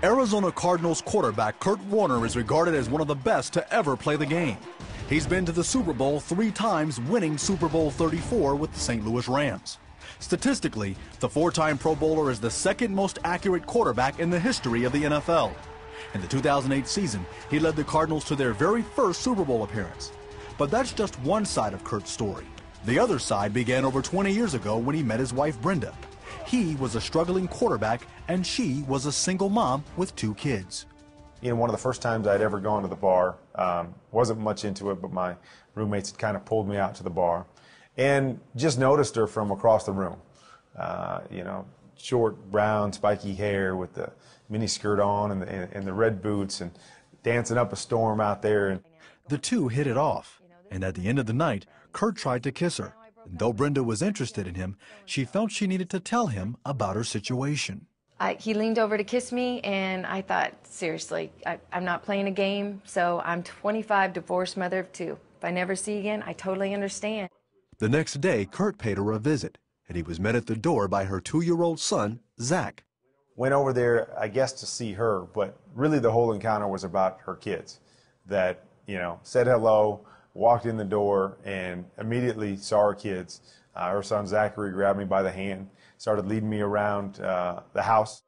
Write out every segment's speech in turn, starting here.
Arizona Cardinals quarterback Kurt Warner is regarded as one of the best to ever play the game. He's been to the Super Bowl 3 times, winning Super Bowl 34 with the St. Louis Rams. Statistically, the 4-time Pro Bowler is the second most accurate quarterback in the history of the NFL. In the 2008 season, he led the Cardinals to their very first Super Bowl appearance. But that's just one side of Kurt's story. The other side began over 20 years ago when he met his wife Brenda. He was a struggling quarterback and she was a single mom with 2 kids. You know, one of the first times I'd ever gone to the bar, wasn't much into it, but my roommates had kind of pulled me out to the bar and just noticed her from across the room. You know, short, brown, spiky hair with the mini skirt on and the red boots and dancing up a storm out there. The two hit it off, and at the end of the night, Kurt tried to kiss her. And though Brenda was interested in him, she felt she needed to tell him about her situation. He leaned over to kiss me, and I thought, seriously, I'm not playing a game, so I'm 25, divorced, mother of 2. If I never see you again, I totally understand. The next day, Kurt paid her a visit, and he was met at the door by her 2-year-old son, Zach. Went over there, I guess, to see her, but really the whole encounter was about her kids. That, you know, said hello, walked in the door, and immediately saw her kids. Her son Zachary grabbed me by the hand, started leading me around the house.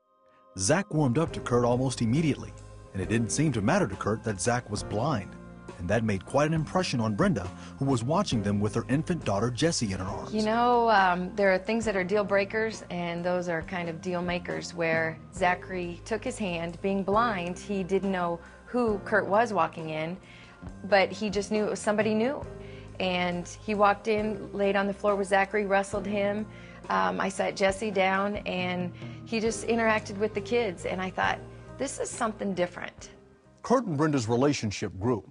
Zach warmed up to Kurt almost immediately, and it didn't seem to matter to Kurt that Zach was blind. And that made quite an impression on Brenda, who was watching them with her infant daughter Jessie in her arms. You know, there are things that are deal breakers, and those are kind of deal makers, where Zachary took his hand. Being blind, he didn't know who Kurt was walking in, but he just knew it was somebody new. And he walked in, laid on the floor with Zachary, wrestled him. I sat Jessie down, and he just interacted with the kids, and I thought, this is something different. Kurt and Brenda's relationship grew,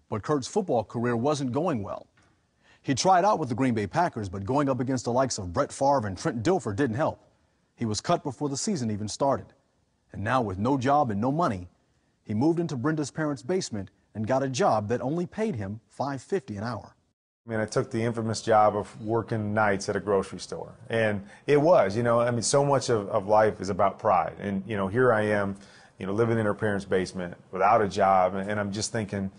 but Kurt's football career wasn't going well. He tried out with the Green Bay Packers, but going up against the likes of Brett Favre and Trent Dilfer didn't help. He was cut before the season even started. And now, with no job and no money, he moved into Brenda's parents' basement and got a job that only paid him $5.50 an hour. I mean, I took the infamous job of working nights at a grocery store. And it was, you know, I mean, so much of life is about pride. And, you know, here I am, you know, living in her parents' basement without a job. And I'm just thinking,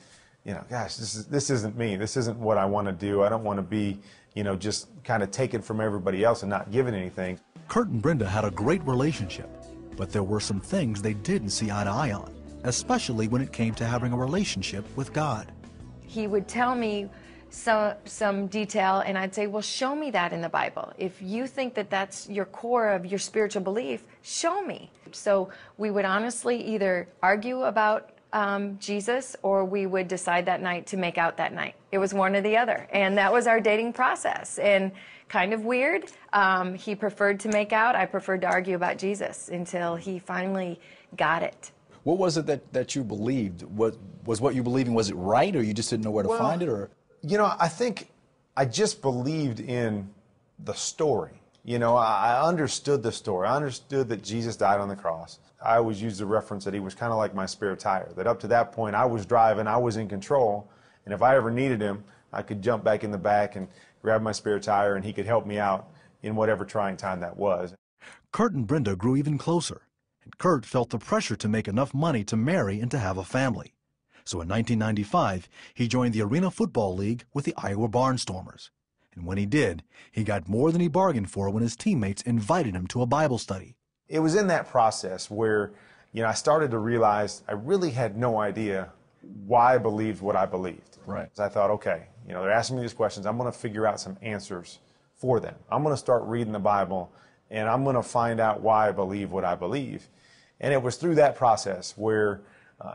you know, gosh, this isn't me. This isn't what I want to do. I don't want to be, you know, just kind of taken from everybody else and not given anything. Kurt and Brenda had a great relationship, but there were some things they didn't see eye to eye on, especially when it came to having a relationship with God. He would tell me some detail, and I'd say, well, show me that in the Bible. If you think that that's your core of your spiritual belief, show me. So we would honestly either argue about Jesus, or we would decide that night to make out that night. It was one or the other, and that was our dating process. And kind of weird, he preferred to make out, I preferred to argue about Jesus until he finally got it. What was it that you believed? Was what you believing, was it right, or you just didn't know where to find it? Or you know, I think I just believed in the story. You know, I understood the story. I understood that Jesus died on the cross. I always use the reference that he was kind of like my spare tire, that up to that point I was driving, I was in control, and if I ever needed him, I could jump back in the back and grab my spare tire, and he could help me out in whatever trying time that was. Kurt and Brenda grew even closer, and Kurt felt the pressure to make enough money to marry and to have a family. So in 1995, he joined the Arena Football League with the Iowa Barnstormers. And when he did, he got more than he bargained for when his teammates invited him to a Bible study. It was in that process where, you know, I started to realize I really had no idea why I believed what I believed. Right. So I thought, okay, you know, they're asking me these questions. I'm going to figure out some answers for them. I'm going to start reading the Bible, and I'm going to find out why I believe what I believe. And it was through that process where,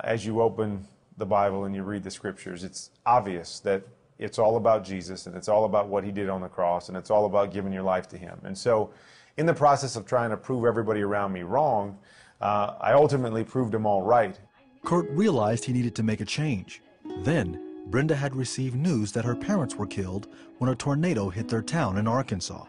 as you open the Bible and you read the scriptures, it's obvious that it's all about Jesus, and it's all about what he did on the cross, and it's all about giving your life to him. And so in the process of trying to prove everybody around me wrong, I ultimately proved them all right. Kurt realized he needed to make a change. Then, Brenda had received news that her parents were killed when a tornado hit their town in Arkansas.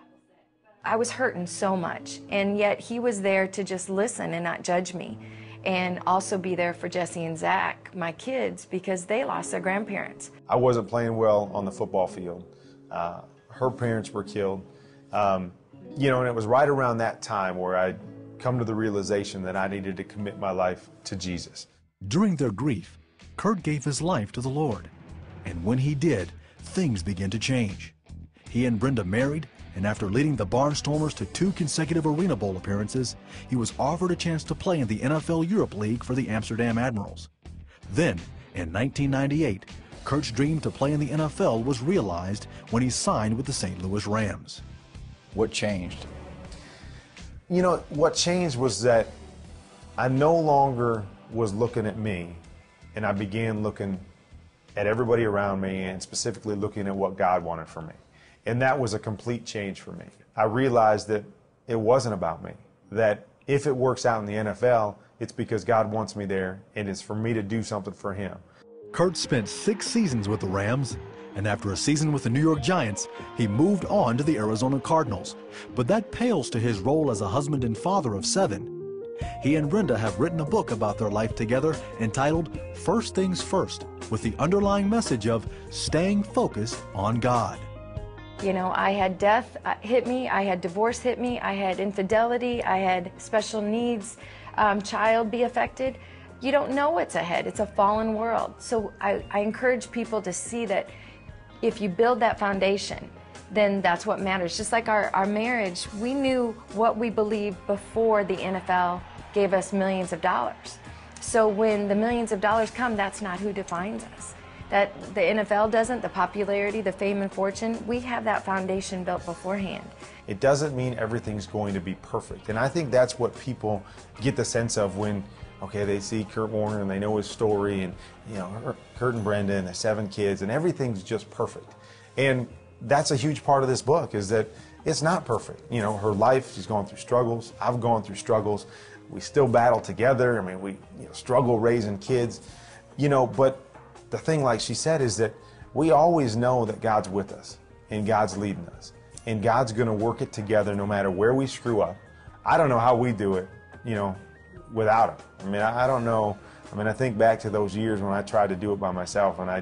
I was hurting so much, and yet he was there to just listen and not judge me, and also be there for Jessie and Zach, my kids, because they lost their grandparents. I wasn't playing well on the football field. Her parents were killed. You know, and it was right around that time where I come to the realization that I needed to commit my life to Jesus. During their grief, Kurt gave his life to the Lord. And when he did, things began to change. He and Brenda married, and after leading the Barnstormers to 2 consecutive Arena Bowl appearances, he was offered a chance to play in the NFL Europe League for the Amsterdam Admirals. Then, in 1998, Kurt's dream to play in the NFL was realized when he signed with the St. Louis Rams. What changed? You know, what changed was that I no longer was looking at me, and I began looking at everybody around me, and specifically looking at what God wanted for me. And that was a complete change for me. I realized that it wasn't about me, that if it works out in the NFL, it's because God wants me there, and it's for me to do something for Him. Kurt spent 6 seasons with the Rams, and after a season with the New York Giants, he moved on to the Arizona Cardinals. But that pales to his role as a husband and father of 7. He and Brenda have written a book about their life together entitled First Things First, with the underlying message of staying focused on God. You know, I had death hit me, I had divorce hit me, I had infidelity, I had special needs, child be affected. You don't know what's ahead. It's a fallen world. So I encourage people to see that if you build that foundation, then that's what matters. Just like our marriage, we knew what we believed before the NFL gave us millions of dollars. So when the millions of dollars come, that's not who defines us. That the NFL doesn't, the popularity, the fame and fortune, we have that foundation built beforehand. It doesn't mean everything's going to be perfect. And I think that's what people get the sense of when, okay, they see Kurt Warner and they know his story, and you know, Kurt and Brenda and the 7 kids, and everything's just perfect. And that's a huge part of this book, is that it's not perfect. You know, her life, she's going through struggles. I've gone through struggles. We still battle together. I mean, we struggle raising kids, you know, but the thing, like she said, is that we always know that God's with us and God's leading us, and God's going to work it together no matter where we screw up. I don't know how we do it, you know, without Him. I mean, I don't know. I mean, I think back to those years when I tried to do it by myself, and I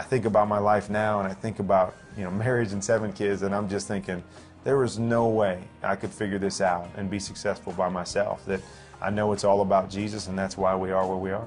think about my life now, and I think about, you know, marriage and 7 kids, and I'm just thinking, there was no way I could figure this out and be successful by myself. That I know it's all about Jesus, and that's why we are where we are.